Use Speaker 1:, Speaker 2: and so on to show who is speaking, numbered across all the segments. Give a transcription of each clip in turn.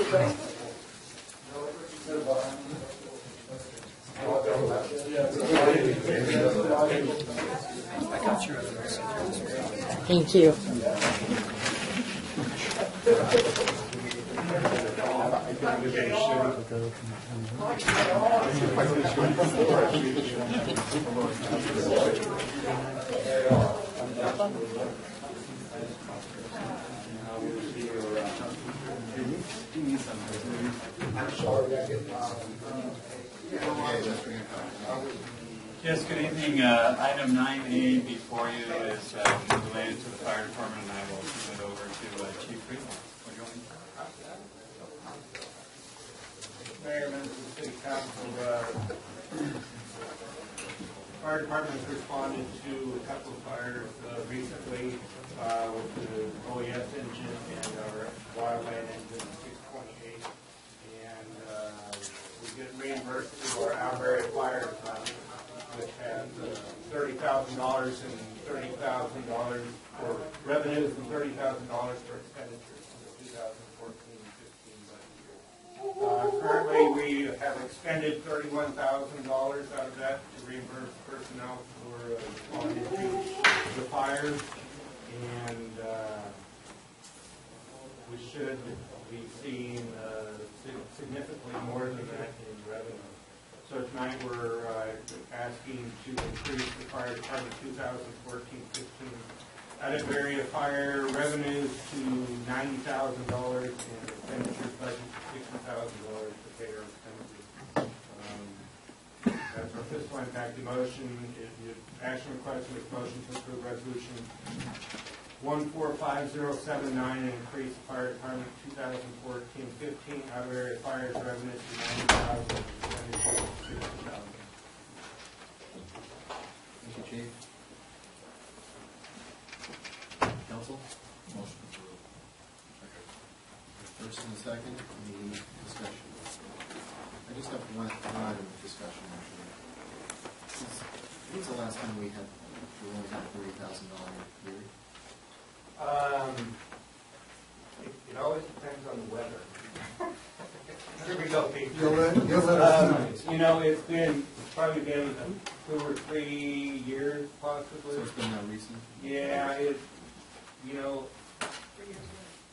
Speaker 1: Thank you.
Speaker 2: Yes, good evening. Item 9A before you is related to the fire department, and I will turn it over to Chief Friedman. What do you want me to
Speaker 3: Mayor, members of the City Council, fire department has responded to a couple of fires recently with the OES engine and our wildland engine 628, and we get reimbursed through our Albury Fire Fund, which has $30,000 and $30,000 for revenues and $30,000 for expenditures in the 2014-15 budget year. Currently, we have expended $31,000 out of that to reimburse personnel for responding to the fires, and we should be seeing significantly more than that in revenue. So tonight we're asking to increase the fire department 2014-15 out of area fire revenues to $90,000 and expenditures budget to $60,000 to pay our expenditures. That's our fiscal impact motion. Action request to make motion to approve resolution 145079 and increase the fire department 2014-15 out of area fires revenues to $90,000 and expenditures to $60,000.
Speaker 4: Thank you, Chief. Council? Motion approved. First and second, any discussion? I just have one item of discussion, actually. When's the last time we only had $30,000 year?
Speaker 3: It always depends on the weather. Here we go, Pete. It's probably been 2 or 3 years, possibly.
Speaker 4: So it's been that recent?
Speaker 3: Yeah,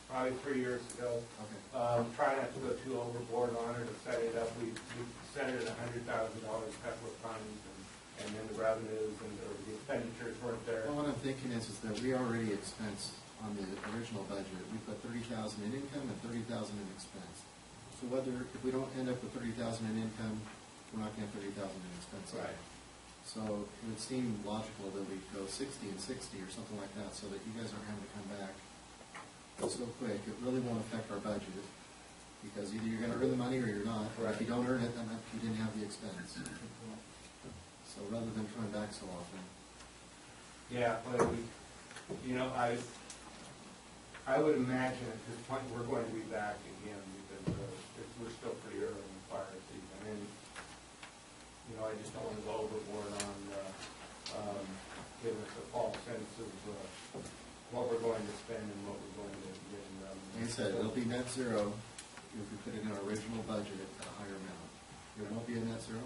Speaker 3: probably 3 years ago.
Speaker 4: Okay.
Speaker 3: Try not to go too overboard on it to set it up. We set it at $100,000 a couple of times, and then the revenues and the expenditures weren't there.
Speaker 4: Well, what I'm thinking is that we already expensed on the original budget. We put $30,000 in income and $30,000 in expense. So if we don't end up with $30,000 in income, we're not going to have $30,000 in expense.
Speaker 3: Right.
Speaker 4: So it would seem logical that we go 60 and 60 or something like that, so that you guys aren't having to come back so quick. It really won't affect our budget, because either you're going to earn the money or you're not. Right. If you don't earn it, then you didn't have the expense. So rather than coming back so often.
Speaker 3: Yeah, but I would imagine at this point we're going to be back again, because we're still pretty early in the fire season, and I just don't want to go overboard on giving us a false sense of what we're going to spend and what we're going to get in revenue.
Speaker 4: Like I said, it'll be net zero if we put it in our original budget at a higher amount. It won't be a net zero?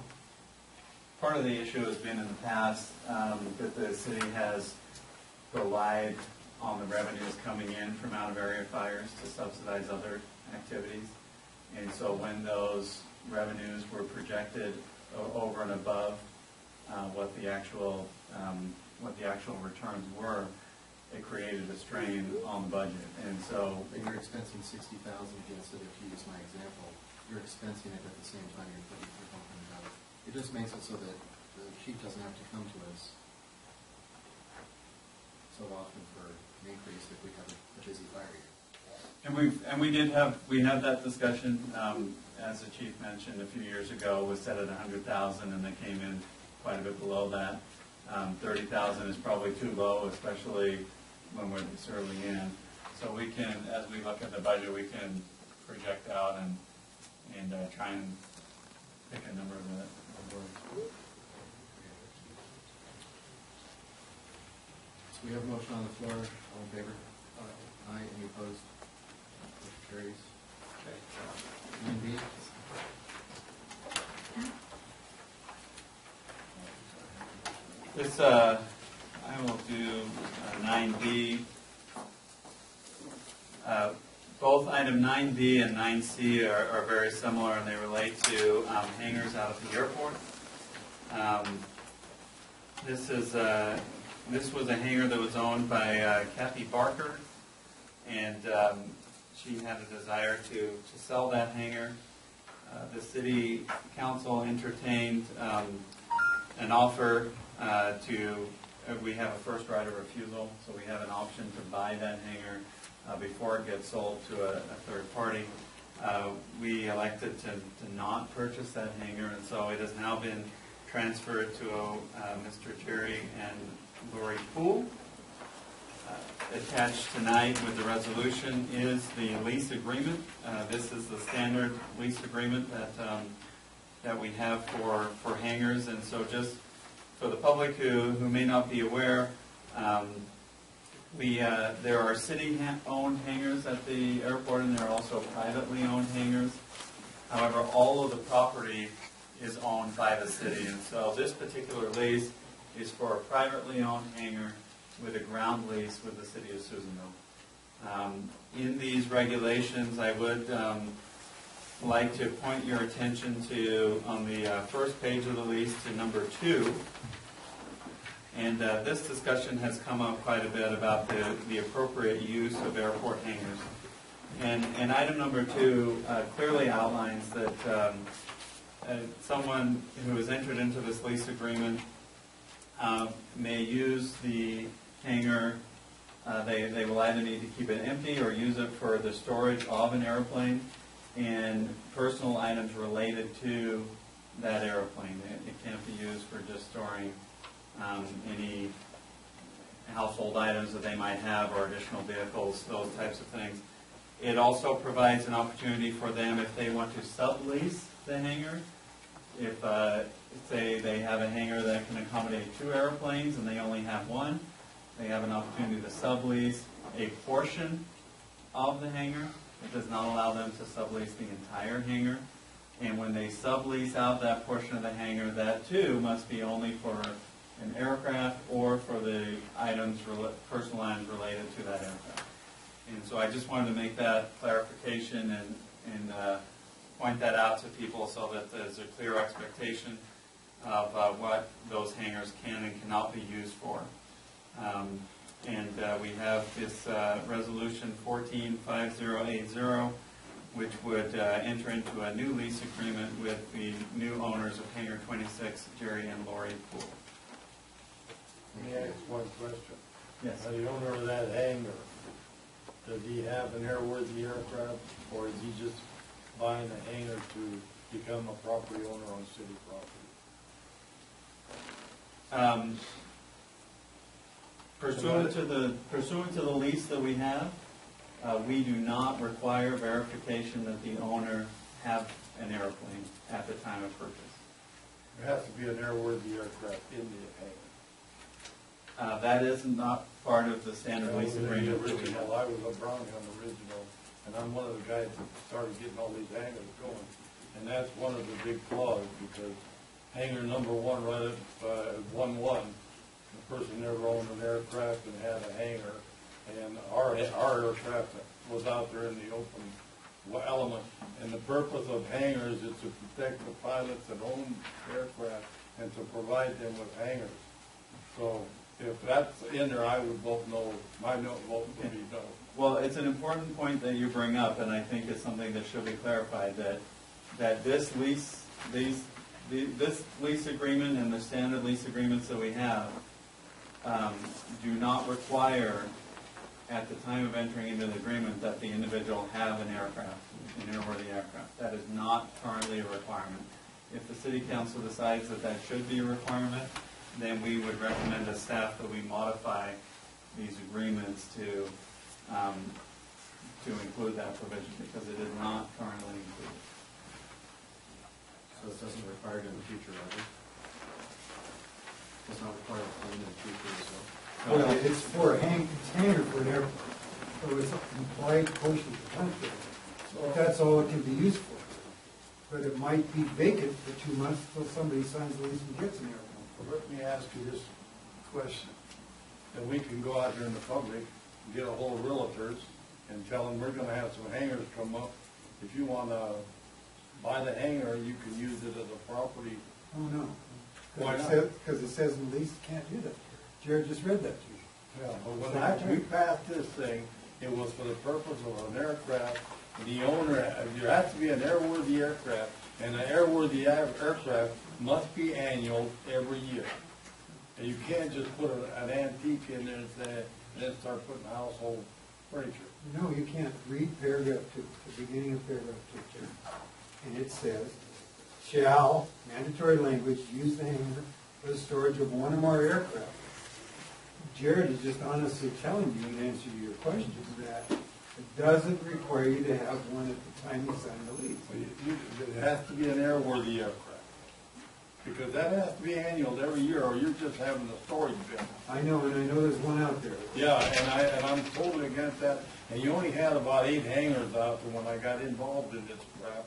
Speaker 2: Part of the issue has been in the past that the city has relied on the revenues coming in from out-of-area fires to subsidize other activities. And so when those revenues were projected over and above what the actual returns were, it created a strain on the budget. And so
Speaker 4: you're expensing $60,000 against it. If you use my example, you're expensing it at the same time you're talking about it. It just makes it so that the chief doesn't have to come to us so often for an increase if we have a busy fire year.
Speaker 2: And we had that discussion, as the chief mentioned a few years ago, was set at $100,000, and they came in quite a bit below that. $30,000 is probably too low, especially when we're this early in. So we can, as we look at the budget, we can project out and try and pick a number of words.
Speaker 4: So we have a motion on the floor. All in favor? Aye. Any opposed? Motion carries. 9B?
Speaker 2: This, I will do 9B. Both item 9B and 9C are very similar, and they relate to hangars out at the airport. This was a hangar that was owned by Kathy Barker, and she had a desire to sell that hangar. The city council entertained an offer we have a first right of refusal, so we have an option to buy that hangar before it gets sold to a third party. We elected to not purchase that hangar, and so it has now been transferred to Mr. Jerry and Lori Poole. Attached tonight with the resolution is the lease agreement. This is the standard lease agreement that we have for hangars, and so just for the public who may not be aware, there are city-owned hangars at the airport, and there are also privately owned hangars. However, all of the property is owned by the city, and so this particular lease is for a privately owned hangar with a ground lease with the city of Susanville. In these regulations, I would like to point your attention to, on the first page of the lease, to number 2. And this discussion has come up quite a bit about the appropriate use of airport hangars. And item number 2 clearly outlines that someone who has entered into this lease agreement may use the hangar. They will either need to keep it empty or use it for the storage of an airplane and personal items related to that airplane. It can't be used for just storing any household items that they might have or additional vehicles, those types of things. It also provides an opportunity for them if they want to sublease the hangar. If, say, they have a hangar that can accommodate 2 airplanes and they only have 1, they have an opportunity to sublease a portion of the hangar. It does not allow them to sublease the entire hangar. And when they sublease out that portion of the hangar, that too must be only for an aircraft or for the items, personal items related to that aircraft. And so I just wanted to make that clarification and point that out to people so that there's a clear expectation of what those hangars can and cannot be used for. We have this resolution 145080, which would enter into a new lease agreement with the new owners of Hangar 26, Jerry and Lori Poole.
Speaker 5: Let me ask one question.
Speaker 2: Yes.
Speaker 5: The owner of that hangar, does he have an airworthy aircraft, or is he just buying a hangar to become a property owner on city property?
Speaker 2: Pursuant to the lease that we have, we do not require verification that the owner have an airplane at the time of purchase.
Speaker 5: There has to be an airworthy aircraft in the hangar.
Speaker 2: That is not part of the standard lease agreement.
Speaker 5: The original, I was a Brownie on the original, and I'm one of the guys that started getting all these hangars going. And that's one of the big flaws, because hangar number 1 right at 1-1, the person never owned an aircraft and had a hangar, and our aircraft was out there in the open element. And the purpose of hangars is to protect the pilots that own aircraft and to provide them with hangars. So if that's in there, I would vote no. My vote would be no.
Speaker 2: Well, it's an important point that you bring up, and I think it's something that should be clarified, that this lease, this lease agreement and the standard lease agreements that we have do not require, at the time of entering into the agreement, that the individual have an aircraft, an airworthy aircraft. That is not currently a requirement. If the city council decides that that should be a requirement, then we would recommend as staff that we modify these agreements to include that provision, because it is not currently included.
Speaker 4: So it doesn't require it in the future, right? It's not required in the future, so.
Speaker 6: Well, it's for a hangar for an airport, so it's implied portion of the country. That's all it can be used for. But it might be vacant for 2 months until somebody signs the lease and gets an airplane.
Speaker 5: Let me ask you this question. And we can go out there in the public, get a hold of realtors, and tell them we're gonna have some hangars come up. If you wanna buy the hangar, you can use it as a property.
Speaker 6: Oh, no.
Speaker 5: Why not?
Speaker 6: Because it says in the lease, you can't do that. Jared just read that to you.
Speaker 5: Yeah, but when we passed this thing, it was for the purpose of an aircraft. The owner, there has to be an airworthy aircraft, and an airworthy aircraft must be annual every year. And you can't just put an antique in there and then start putting household furniture.
Speaker 6: No, you can't. Read paragraph 2, the beginning of paragraph 2, Jared. And it says, shall, mandatory language, use the hangar for the storage of one or more aircraft. Jared is just honestly telling you, in answer to your question, that it doesn't require you to have one at the time you sign the lease.
Speaker 5: It has to be an airworthy aircraft. Because that has to be annual every year, or you're just having a storage bin.
Speaker 6: I know, and I know there's one out there.
Speaker 5: Yeah, and I'm totally against that. And you only had about 8 hangars out there when I got involved in this crap.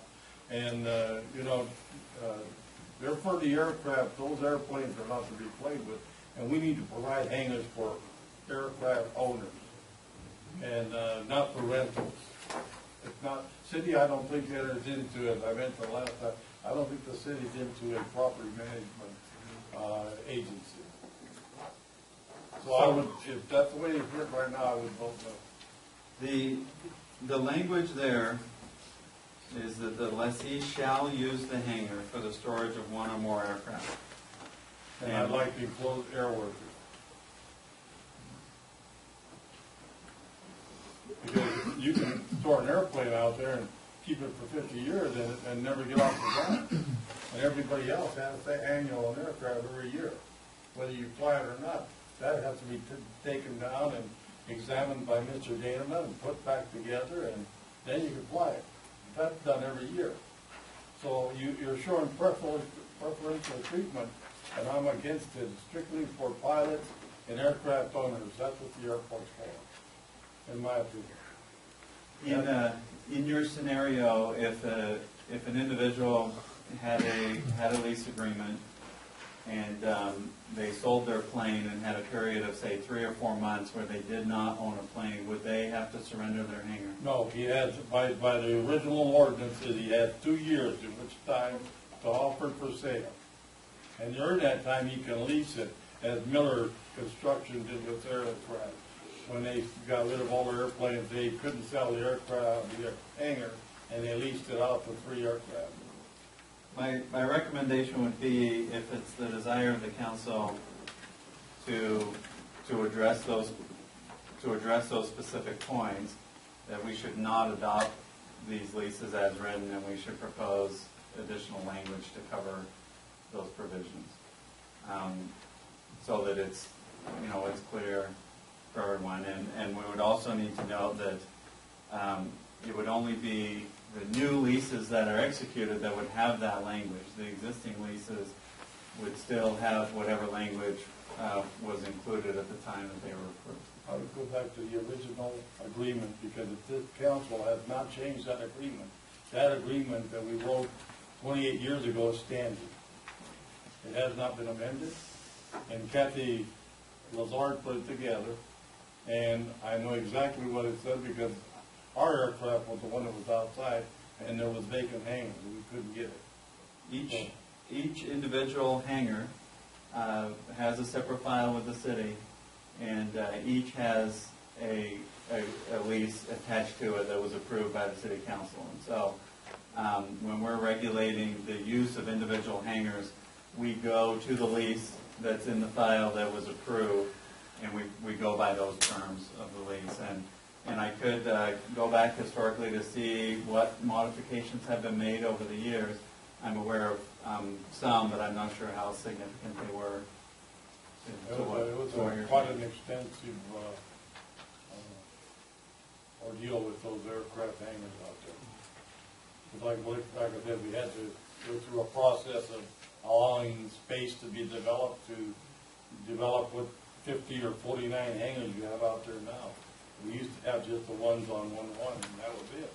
Speaker 5: And, they're for the aircraft, those airplanes are not to be played with. And we need to provide hangars for aircraft owners and not for rentals. It's not, city, I don't think that is into it. I meant the last time, I don't think the city's into a property management agency. So I would, if that's the way it's written right now, I would vote no.
Speaker 2: The language there is that the lessee shall use the hangar for the storage of one or more aircraft.
Speaker 5: And I'd like to enclose airworthy. Because you can store an airplane out there and keep it for 50 years and never get off the ground. And everybody else has to annual an aircraft every year, whether you fly it or not. That has to be taken down and examined by Mr. Danaman and put back together, and then you can fly it. That's done every year. So you're showing preferential treatment, and I'm against it strictly for pilots and aircraft owners. That's what the airport's for, in my opinion.
Speaker 2: In your scenario, if an individual had a lease agreement and they sold their plane and had a period of, say, 3 or 4 months where they did not own a plane, would they have to surrender their hangar?
Speaker 5: No, he has, by the original ordinances, he has 2 years in which time to offer for sale. And during that time, he can lease it, as Miller Construction did with their aircraft. When they got rid of all their airplanes, they couldn't sell the aircraft, the hangar, and they leased it out for 3 aircraft.
Speaker 2: My recommendation would be, if it's the desire of the council to address those specific points, that we should not adopt these leases as written, and we should propose additional language to cover those provisions, so that it's clear for everyone. And we would also need to note that it would only be the new leases that are executed that would have that language. The existing leases would still have whatever language was included at the time that they were approved.
Speaker 5: I would go back to the original agreement, because if this council has not changed that agreement that we wrote 28 years ago is standing. It has not been amended, and Kathy Lazard put it together, and I know exactly what it said, because our aircraft was the one that was outside, and there was vacant hangars, and we couldn't get it.
Speaker 2: Each individual hangar has a separate file with the city, and each has a lease attached to it that was approved by the city council. And so when we're regulating the use of individual hangars, we go to the lease that's in the file that was approved, and we go by those terms of the lease. And I could go back historically to see what modifications have been made over the years. I'm aware of some, but I'm not sure how significant they were.
Speaker 5: It was quite an extensive ordeal with those aircraft hangars out there. Like I said, we had to go through a process of allowing space to be developed to develop what 50 or 49 hangars you have out there now. We used to have just the ones on 1-1, and that was it.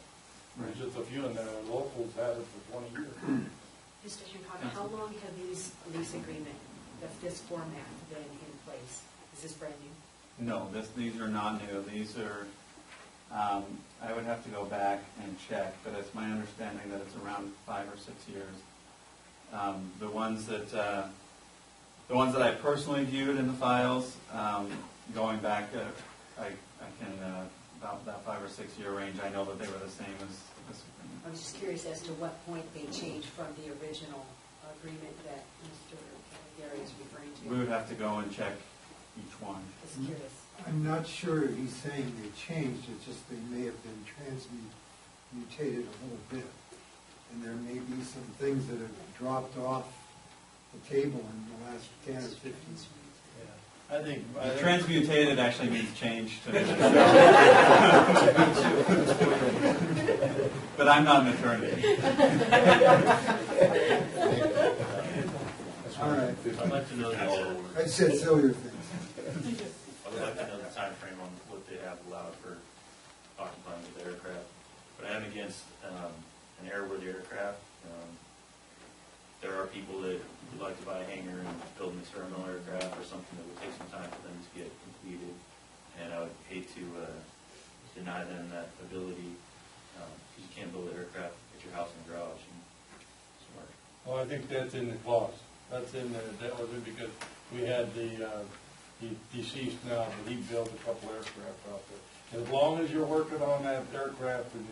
Speaker 5: There's just a few, and the locals had it for 20 years.
Speaker 7: Mr. Hancock, how long have these lease agreement, this format been in place? Is this brand new?
Speaker 2: No, these are not new. These are, I would have to go back and check, but it's my understanding that it's around 5 or 6 years. The ones that I personally viewed in the files, going back, I can, about that 5 or 6 year range, I know that they were the same as this agreement.
Speaker 7: I was just curious as to what point they changed from the original agreement that Mr. Gary is referring to.
Speaker 2: We would have to go and check each one.
Speaker 7: Just curious.
Speaker 6: I'm not sure he's saying they changed, it's just they may have been transmutated a little bit. And there may be some things that have dropped off the table in the last 10 or 15 years.
Speaker 5: I think
Speaker 2: Transmutated actually means changed to but I'm not an attorney.
Speaker 6: All right.
Speaker 8: I'd like to know
Speaker 6: I said sillier things.
Speaker 8: I would like to know the time frame on what they have allowed for occupying of the aircraft. But I am against an airworthy aircraft. There are people that would like to buy a hangar and build an experimental aircraft or something that would take some time for them to get completed. And I would hate to deny them that ability, because you can't build an aircraft at your house and garage. And smart.
Speaker 5: Well, I think that's in the clause. That's in there. That was it because we had the deceased now, but he built a couple aircraft out there. As long as you're working on that aircraft and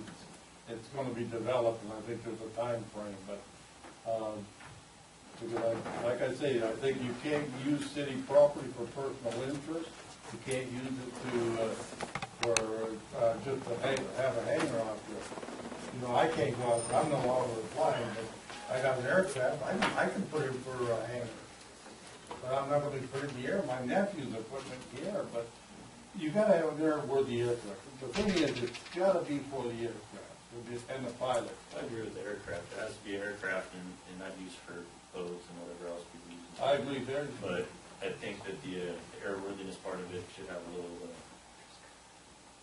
Speaker 5: it's going to be developed, and I think there's a time frame, but because like I say, I think you can't use city property for personal interest. You can't use it for just to have a hangar out there. You know, I can't go out. I'm no longer flying, but I got an aircraft. I can put it for a hangar, but I'm not going to put it in the air. My nephew's are putting it in the air, but you got to have an airworthy aircraft. The thing is, it's got to be for the aircraft and the pilot.
Speaker 8: I agree with the aircraft. It has to be an aircraft and not used for boats and whatever else people use.
Speaker 5: I agree there.
Speaker 8: But I think that the airworthiness part of it should have a little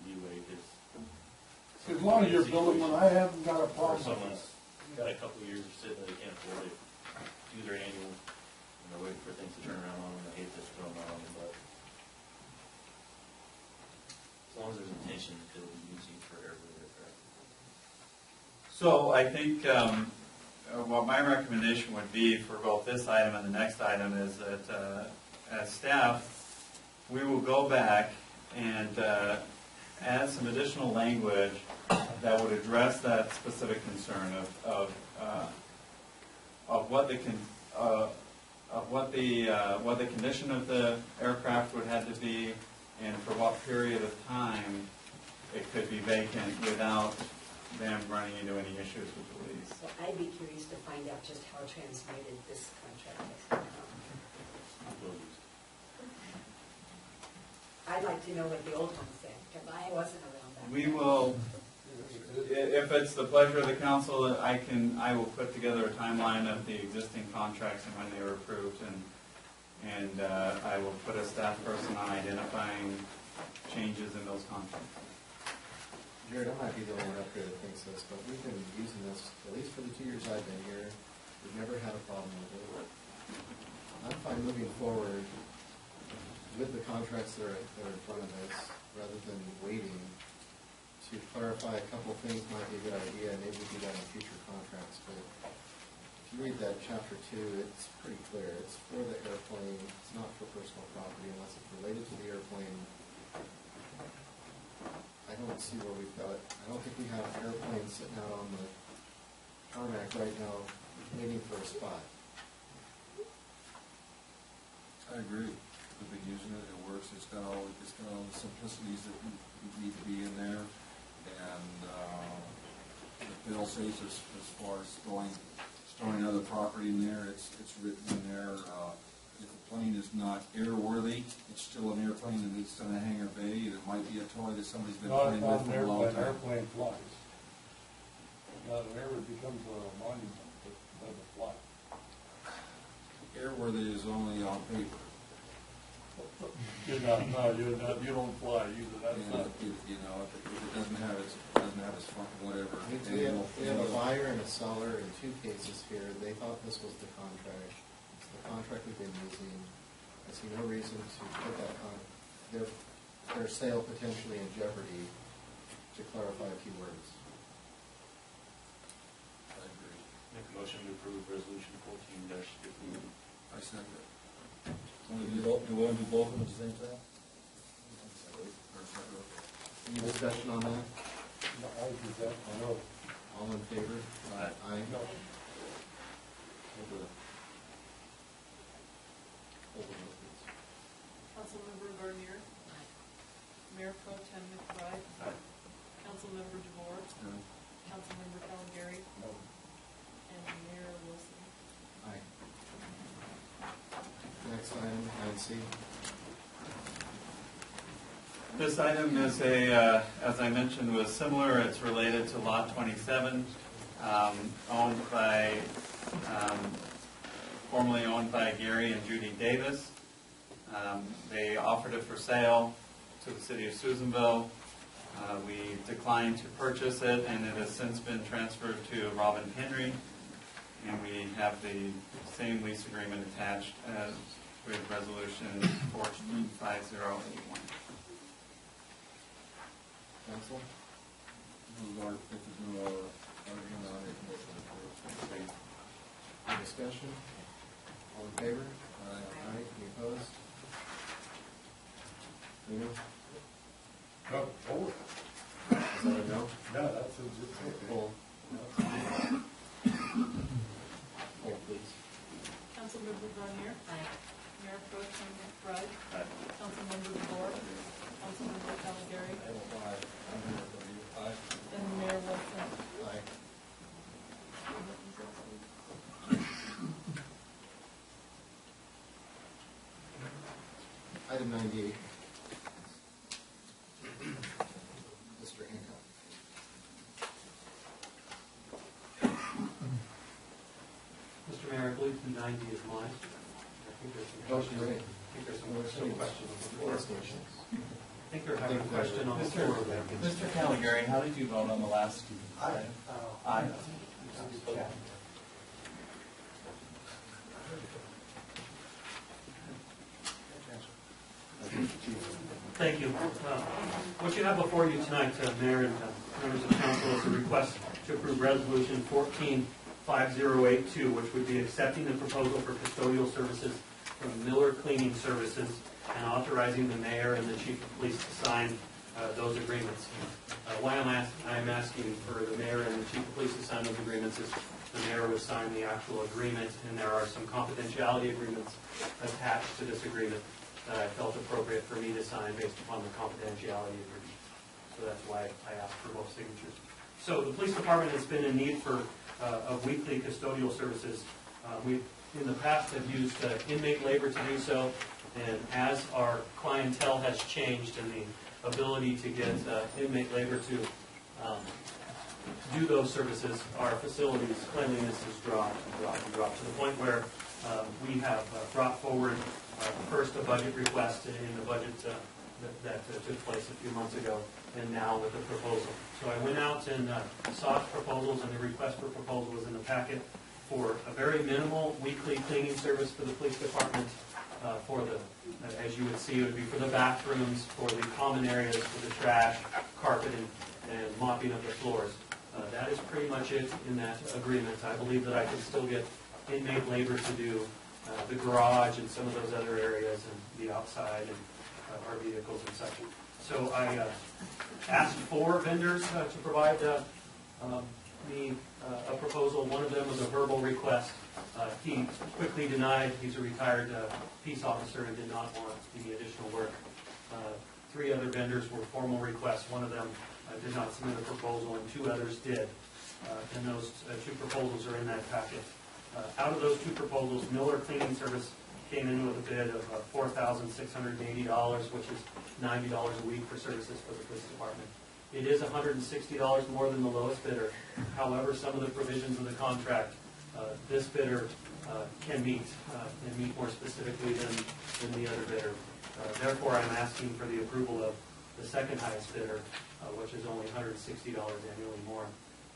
Speaker 8: leeway, because
Speaker 5: As long as you're building one, I haven't got a
Speaker 8: if
Speaker 5: problem with
Speaker 8: someone's got a couple of years of sitting there, they can't afford it, do their annual, wait for things to turn around on them. I hate this going on, but as long as there's intention to be using for airworthy aircraft.
Speaker 2: So I think what my recommendation would be for both this item and the next item is that as staff, we will go back and add some additional language that would address that specific concern of what the condition of the aircraft would have to be, and for what period of time it could be vacant without them running into any issues with the lease.
Speaker 7: So I'd be curious to find out just how transmitted this contract has become. I'd like to know what the old one said, because I wasn't around that.
Speaker 2: We will, if it's the pleasure of the council, I will put together a timeline of the existing contracts and when they were approved, and I will put a staff person on identifying changes in those contracts.
Speaker 4: Jared, I might be the only one up here that thinks this, but we've been using this, at least for the 2 years I've been here, we've never had a problem with it. I'm fine moving forward with the contracts that are in front of us, rather than waiting to clarify a couple things might be a good idea, and maybe we do that in future contracts, but if you read that chapter 2, it's pretty clear. It's for the airplane, it's not for personal property unless it's related to the airplane. I don't see where we've got, I don't think we have airplanes sitting out on the tarmac right now waiting for a spot.
Speaker 9: I agree. We've been using it, it works, it's got all the simplicities that need to be in there, and the bill says as far as storing other property in there, it's written in there, if the plane is not airworthy, it's still an airplane and it's in a hangar bay, and it might be a toy that somebody's been
Speaker 5: Not
Speaker 9: playing with
Speaker 5: an
Speaker 9: for a long
Speaker 5: airplane,
Speaker 9: time.
Speaker 5: airplane flies. Not an air, it becomes a monument, but it doesn't fly.
Speaker 9: Airworthy is only on paper.
Speaker 5: You're not, no, you're not, you don't fly either, that's
Speaker 9: And,
Speaker 5: not.
Speaker 9: you know, if it doesn't have its whatever.
Speaker 4: We have a buyer and a seller in two cases here. They thought this was the contract. It's the contract we've been using. I see no reason to put that on, their sale potentially in jeopardy, to clarify a few words.
Speaker 9: I agree.
Speaker 8: Make a motion to approve resolution 14-15.
Speaker 9: I second it. Do we want to do both of them at the same time? Or separate?
Speaker 4: Any discussion on that?
Speaker 5: No, I do that, I know.
Speaker 4: All in favor?
Speaker 8: Aye.
Speaker 4: Aye.
Speaker 5: No.
Speaker 4: Hold on, please.
Speaker 10: Councilmember Garnier. Mayor Pro Tem McBride.
Speaker 8: Aye.
Speaker 10: Councilmember DeVore.
Speaker 9: No.
Speaker 10: Councilmember Cavalieri.
Speaker 5: No.
Speaker 10: And Mayor Wilson.
Speaker 4: Aye. Next item, item C.
Speaker 2: This item is as I mentioned, was similar. It's related to Lot 27, formerly owned by Gary and Judy Davis. They offered it for sale to the city of Susanville. We declined to purchase it, and it has since been transferred to Robin Henry. And we have the same lease agreement attached as with Resolution 145081.
Speaker 4: Council?
Speaker 9: If there's no argument on it, motion approved.
Speaker 4: Any discussion? All in favor?
Speaker 9: Aye.
Speaker 4: Aye. Any opposed? Nino?
Speaker 5: No, oh,
Speaker 4: Is that a no?
Speaker 5: no, that's a,
Speaker 4: Full. Hold, please.
Speaker 10: Councilmember Garnier.
Speaker 7: Aye.
Speaker 10: Mayor Pro Tem McBride.
Speaker 8: Aye.
Speaker 10: Councilmember DeVore. Councilmember Cavalieri.
Speaker 9: Aye.
Speaker 10: And Mayor Wilson.
Speaker 4: Aye. Item 98. Mr. Hancock.
Speaker 11: Mr. Mayor, I believe 290 is mine. I think there's some questions.
Speaker 4: great.
Speaker 11: I think there's some questions on the floor.
Speaker 4: Gas stations.
Speaker 11: I think they're having a question on the floor.
Speaker 2: Mr. Cavalieri, how did you vote on the last? Aye. Aye.
Speaker 11: Thank you. What you have before you tonight, Mayor and members of council, is a request to approve Resolution 145082, which would be accepting the proposal for custodial services from Miller Cleaning Services and authorizing the mayor and the chief of police to sign those agreements. Why I'm asking for the mayor and the chief of police to sign those agreements is the mayor would sign the actual agreement, and there are some confidentiality agreements attached to this agreement that I felt appropriate for me to sign based upon the confidentiality agreement. So that's why I asked for both signatures. So the police department has been in need for of weekly custodial services. We, in the past, have used inmate labor to do so, and as our clientele has changed and the ability to get inmate labor to do those services, our facilities' cleanliness has dropped to the point where we have brought forward first a budget request in the budget that took place a few months ago, and now with a proposal. So I went out and sought proposals, and the request for proposal was in the packet for a very minimal weekly cleaning service for the police department. For the, as you would see, it would be for the bathrooms, for the common areas, for the trash, carpeting, and mopping of the floors. That is pretty much it in that agreement. I believe that I can still get inmate labor to do the garage and some of those other areas and the outside and our vehicles and such. So I asked 4 vendors to provide me a proposal. One of them was a verbal request. He quickly denied. He's a retired peace officer and did not want any additional work. 3 other vendors were formal requests. One of them did not submit a proposal, and 2 others did. And those 2 proposals are in that packet. Out of those 2 proposals, Miller Cleaning Service came in with a bid of $4,680, which is $90 a week for services for the police department. It is $160 more than the lowest bidder. However, some of the provisions of the contract, this bidder can meet, and meet more specifically than the other bidder. Therefore, I'm asking for the approval of the second highest bidder, which is only $160 annually more.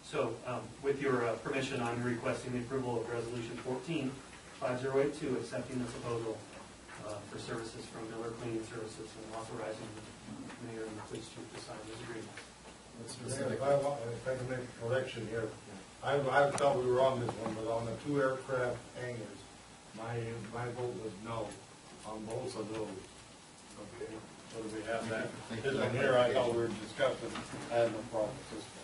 Speaker 11: So with your permission, I'm requesting the approval of Resolution 14-5082, accepting the proposal for services from Miller Cleaning Services and authorizing the mayor and the police chief to sign this agreement.
Speaker 5: If I can make a correction here, I thought we were on this one, but on the 2 aircraft hangars, my vote was no on both of those. Okay, so do we have that? This one here, I thought we were discussing adding a profit system.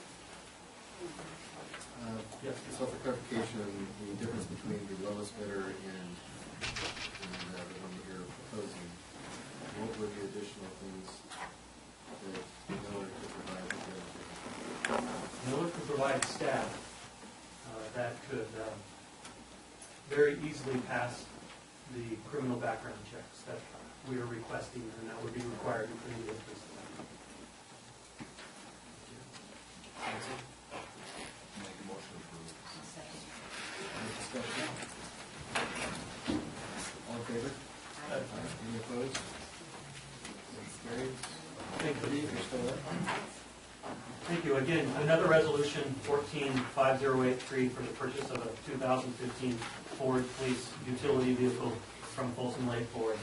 Speaker 11: Yes.
Speaker 4: So for clarification, the difference between the lowest bidder and the one that you're proposing, what were the additional things that Miller could provide the bidder?
Speaker 11: Miller could provide staff that could very easily pass the criminal background checks that we are requesting, and that would be required to clean the police department.
Speaker 9: Make a motion to approve.
Speaker 4: Any discussion? All in favor? Any opposed? That's carried.
Speaker 11: Thank you.
Speaker 4: Steve, you're still there?
Speaker 11: Thank you. Again, another resolution, 14-5083, for the purchase of a 2015 Ford Police Utility Vehicle from Folsom Lake Ford.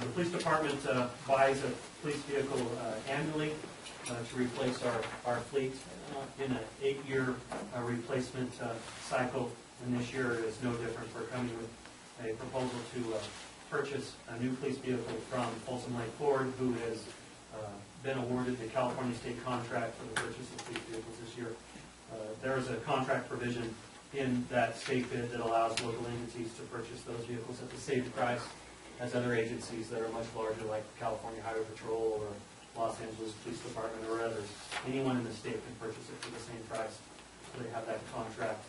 Speaker 11: The police department buys a police vehicle annually to replace our fleet in an 8-year replacement cycle, and this year is no different. We're coming with a proposal to purchase a new police vehicle from Folsom Lake Ford, who has been awarded the California state contract for the purchase of police vehicles this year. There is a contract provision in that state bid that allows local entities to purchase those vehicles at the same price as other agencies that are much larger, like California Highway Patrol or Los Angeles Police Department or others. Anyone in the state can purchase it for the same price. So they have that contract.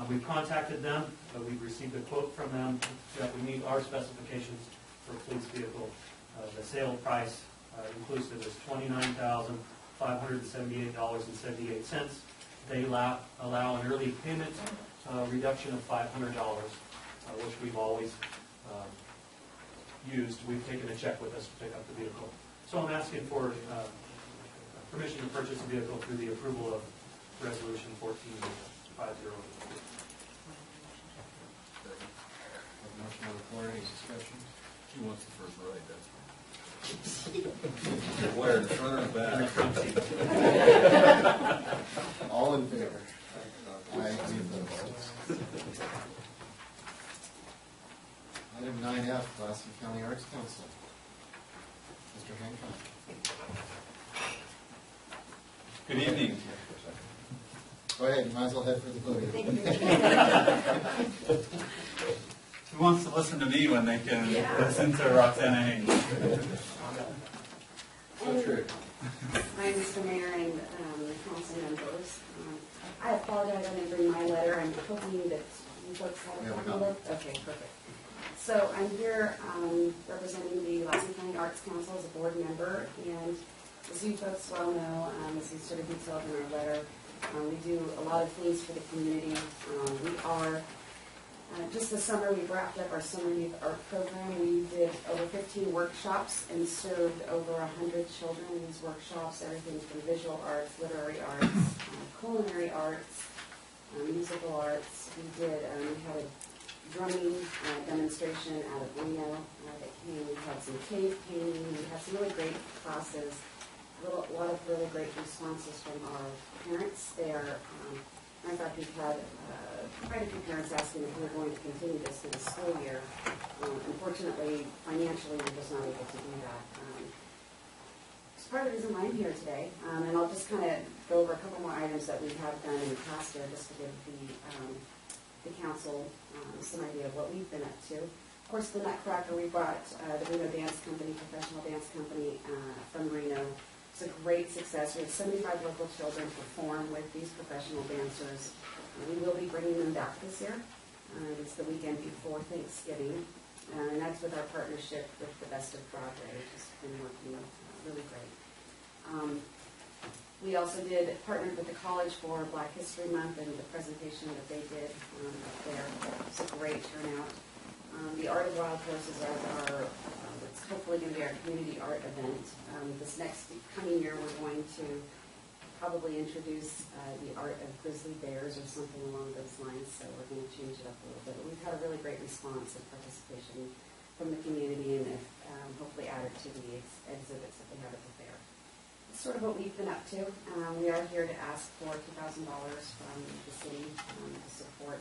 Speaker 11: We've contacted them. We've received a quote from them that we meet our specifications for a police vehicle. The sale price inclusive is $29,578.78. They allow an early payment reduction of $500, which we've always used. We've taken a check with us to pick up the vehicle. So I'm asking for permission to purchase a vehicle through the approval of Resolution 14-5083.
Speaker 4: Motion on the floor, any discussion?
Speaker 9: She wants the first ride, that's right. Where, in the front or the back?
Speaker 4: All in favor? Aye. Any opposed? Item 9F, Glasgow County Arts Council. Mr. Hancock.
Speaker 2: Good evening.
Speaker 4: Go ahead, you might as well head for the podium.
Speaker 2: Who wants to listen to me when they can listen to Roxana Haynes?
Speaker 4: So true.
Speaker 12: Hi, Mr. Mayor and council members. I apologize, I didn't bring my letter. I'm hoping that you folks have a copy of it. Okay, perfect. So I'm here representing the Glasgow County Arts Council as a board member, and as you folks well know, as you sort of detailed in our letter, we do a lot of things for the community. We are just this summer, we wrapped up our summer youth art program. We did over 15 workshops and served over 100 children in these workshops, everything from visual arts, literary arts, culinary arts, musical arts. We had a drumming demonstration out of Reno that came. We had some cave painting. We had some really great classes, a lot of really great responses from our parents there. In fact, we've had quite a few parents asking if we were going to continue this through the school year. Unfortunately, financially, we're just not able to do that. It's part of the reason why I'm here today, and I'll just kind of go over a couple more items that we have done in the past year, just to give the council some idea of what we've been up to. Of course, the Nutcracker, we brought the Reno Dance Company, professional dance company from Reno. It's a great success. We have 75 local children perform with these professional dancers. We will be bringing them back this year. It's the weekend before Thanksgiving, and that's with our partnership with the Best of Broadway, which has been working really great. We also partnered with the college for Black History Month, and the presentation that they did up there was a great turnout. The Art of Wild Horses as our It's hopefully going to be our community art event. This next coming year, we're going to probably introduce the art of grizzly bears or something along those lines, so we're going to change it up a little bit. But we've had a really great response and participation from the community, and hopefully added to the exhibits that they have at the fair. It's sort of what we've been up to. We are here to ask for $2,000 from the city to support